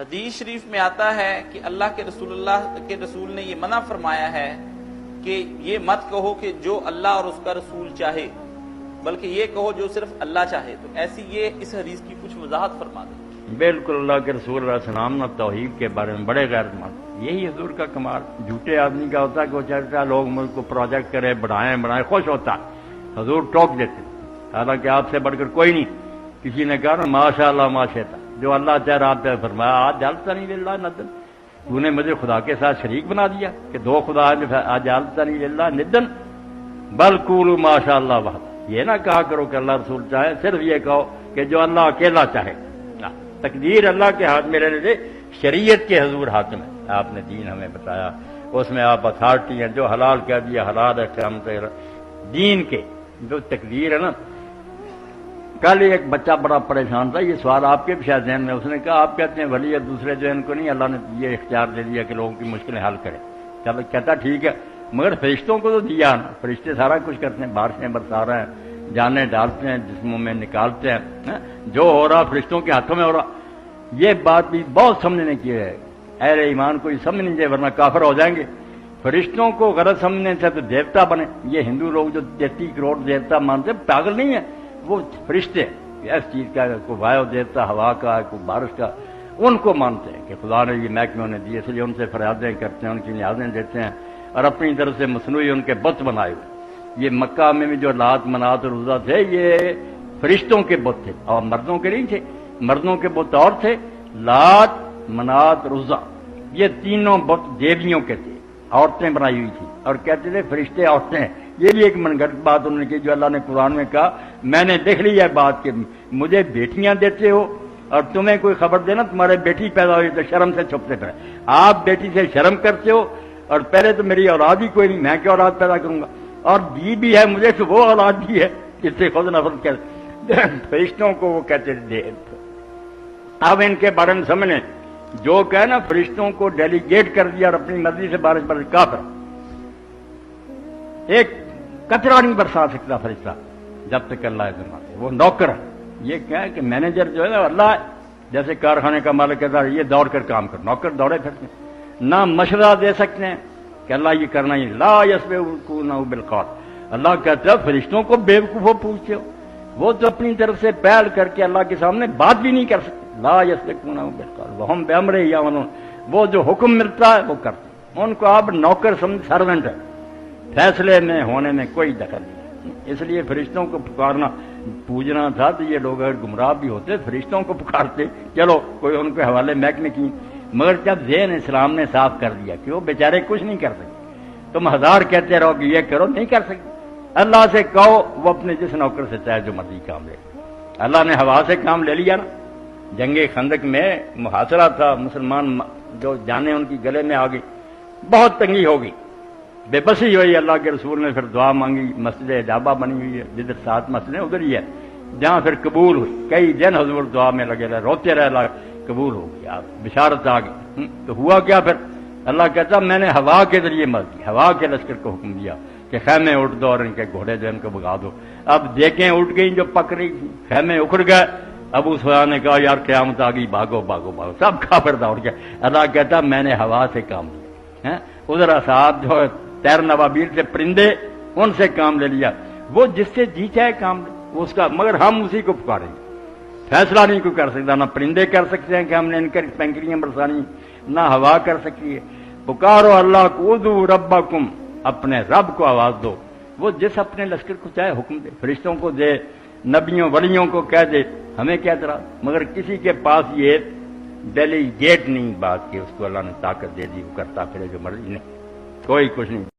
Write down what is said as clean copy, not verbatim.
حدیث شریف میں آتا ہے کہ اللہ کے رسول نے یہ منع فرمایا ہے کہ یہ مت کہو کہ جو اللہ اور اس کا رسول چاہے، بلکہ یہ کہو جو صرف اللہ چاہے۔ تو ایسی یہ اس حدیث کی کچھ وضاحت فرما دیں۔ بالکل، اللہ کے رسول علیہ السلام نے توحید کے بارے میں بڑے غیرت مند، یہی حضور کا کمال۔ جھوٹے آدمی کا ہوتا ہے کہ وہ چاہتا ہے لوگ ملک کو پروجیکٹ کرے، بڑھائیں خوش ہوتا ہے، حضور ٹوک دیتے، حالانکہ آپ سے بڑھ کر کوئی نہیں۔ کسی نے کہا نا ماشاء اللہ ماشاء، جو اللہ چاہ آپ پہ فرمایا آج جالتا نہیں للہ ندن، تو نے مجھے خدا کے ساتھ شریک بنا دیا کہ دو خدا آج جالتا نہیں للہ ندن، بل قولوا ماشاء اللہ وحدہ۔ یہ نہ کہا کرو کہ اللہ رسول چاہے، صرف یہ کہو کہ جو اللہ اکیلا چاہے۔ تقدیر اللہ کے ہاتھ میں رہنے سے، شریعت کے حضور ہاتھ میں۔ آپ نے دین ہمیں بتایا، اس میں آپ اتھارٹی ہیں، جو حلال کہہ دیا حلال ہے، قیامت دین کے جو تقدیر ہے نا۔ کل ایک بچہ بڑا پریشان تھا، یہ سوال آپ کے بھی شاید ذہن میں، اس نے کہا آپ کہتے ہیں ولی دوسرے جو ان کو نہیں اللہ نے یہ اختیار دے دیا کہ لوگوں کی مشکلیں حل کرے۔ چلو کہتا ٹھیک ہے، مگر فرشتوں کو تو دیا نا، فرشتے سارا کچھ کرتے ہیں، بارشیں برسا رہے ہیں، جانیں ڈالتے ہیں، جسموں میں نکالتے ہیں، جو ہو رہا فرشتوں کے ہاتھوں میں ہو رہا۔ یہ بات بھی بہت سمجھنے کی ہے، اہل ایمان کو یہ سمجھ نہیں چاہیے ورنہ کافر ہو جائیں گے۔ فرشتوں کو غلط سمجھنے سے تو دیوتا بنے۔ یہ ہندو لوگ جو 33 کروڑ دیوتا مانتے ہیں پاگل نہیں ہیں، وہ فرشتے اس چیز کا، کوئی وایو دیوتا ہوا کا، کوئی بارش کا، ان کو مانتے ہیں کہ خدا نے یہ محکمے انہیں دیے، اس لیے ان سے فریادیں کرتے ہیں، ان کی نیازیں دیتے ہیں، اور اپنی طرف سے مصنوعی ان کے بت بنائے ہوئے۔ یہ مکہ میں بھی جو لات منات اور عزا تھے یہ فرشتوں کے بت تھے اور مردوں کے نہیں تھے۔ مردوں کے بت اور تھے، لات منات اور عزا، یہ تینوں بت دیویوں کے تھے، عورتیں بنائی ہوئی تھی، اور کہتے تھے فرشتے عورتیں ہیں۔ یہ بھی ایک من گھڑت بات انہوں نے کی جو اللہ نے قرآن میں کہا، میں نے دیکھ لی ہے بات کہ مجھے بیٹیاں دیتے ہو اور تمہیں کوئی خبر دینا تمہارے بیٹی پیدا ہوئی تو شرم سے چھپتے پھرے۔ آپ بیٹی سے شرم کرتے ہو، اور پہلے تو میری اولاد ہی کوئی نہیں، میں کیا اولاد پیدا کروں گا، اور بھی ہے مجھے تو وہ اولاد بھی ہے جس سے خود نفرت کر۔ فرشتوں کو وہ کہتے تھے۔ اب ان کے بارے میں سمجھیں، جو کہ نا فرشتوں کو ڈیلیگیٹ کر دیا اور اپنی مرضی سے بارش برس، کافر۔ ایک قطرہ نہیں برسا سکتا فرشتہ جب تک اللہ اذن ہے، وہ نوکر ہے۔ یہ کیا ہے کہ مینیجر جو ہے نا اللہ ہے، جیسے کارخانے کا مالک کہتا ہے یہ دوڑ کر کام کر، نوکر دوڑے پھرتے ہیں، نہ مشورہ دے سکتے ہیں کہ اللہ یہ کرنا ہی، لا یسبقونہ بالقول۔ اللہ کہتا ہے فرشتوں کو بیوقوفوں پوچھتے ہو، وہ تو اپنی طرف سے پہل کر کے اللہ کے سامنے بات بھی نہیں کر سکتے۔ لا یسبقونہ بالقول وہم بامرہ یعملون، وہ جو حکم ملتا ہے وہ کرتے ہیں، ان کو آپ نوکر سمجھ، سرونٹ ہے، فیصلے میں ہونے میں کوئی دخل نہیں۔ اس لیے فرشتوں کو پکارنا پوجنا تھا تو یہ لوگ اگر گمراہ بھی ہوتے فرشتوں کو پکارتے، چلو کوئی ان کے حوالے محکمے کی، مگر جب ذہن اسلام نے صاف کر دیا کہ وہ بیچارے کچھ نہیں کر سکتے، تم ہزار کہتے رہو کہ یہ کرو، نہیں کر سکتے۔ اللہ سے کہو، وہ اپنے جس نوکر سے چاہے جو مرضی کام لے۔ اللہ نے ہوا سے کام لے لیا نا، جنگ خندق میں محاصرہ تھا، مسلمان جو جانیں ان کی گلے میں آ گئی، بہت تنگی ہو گئی، بے بسی ہوئی۔ اللہ کے رسول نے پھر دعا مانگی، مسجد اجابہ بنی ہوئی ہے، جدھر 7 مسجدیں ادھر ہی ہے، جہاں پھر قبول ہوئی۔ کئی دن حضور دعا میں لگے رہے، روتے رہے، اللہ قبول ہو گئی، آپ بشارت آ گئی۔ تو ہوا کیا پھر؟ اللہ کہتا میں نے ہوا کے ذریعے مر دی، ہوا کے لشکر کو حکم دیا کہ خیمے اٹھ دو اور ان کے گھوڑے جو ان کو بگا دو۔ اب دیکھیں اٹھ گئی جو پک رہی تھی، خیمے اکھڑ گئے۔ ابو سفیان نے کہا یار قیامت آ گئی، بھاگو بھاگو بھاگو، سب کافر دوڑ گئے۔ اللہ کہتا میں نے ہوا سے کام لیا۔ ادھر اصحاب جو تیر نوابیر سے پرندے، ان سے کام لے لیا۔ وہ جس سے جی چاہے کام لے اس کا، مگر ہم اسی کو پکاریں گے۔ فیصلہ نہیں کوئی کر سکتا، نہ پرندے کر سکتے ہیں کہ ہم نے ان کے پینکریاں برسانی، نہ ہوا کر سکتی ہے۔ پکارو اللہ کو، ادعوا ربکم، اپنے رب کو آواز دو، وہ جس اپنے لشکر کو چاہے حکم دے، فرشتوں کو دے، نبیوں ولیوں کو کہہ دے، ہمیں کیا اعتراض؟ مگر کسی کے پاس یہ ڈیلیگیٹ نہیں بات کہ اس کو اللہ نے طاقت دے دی وہ کرتا پھرے جو مرضی، نہیں، کوئی کچھ نہیں۔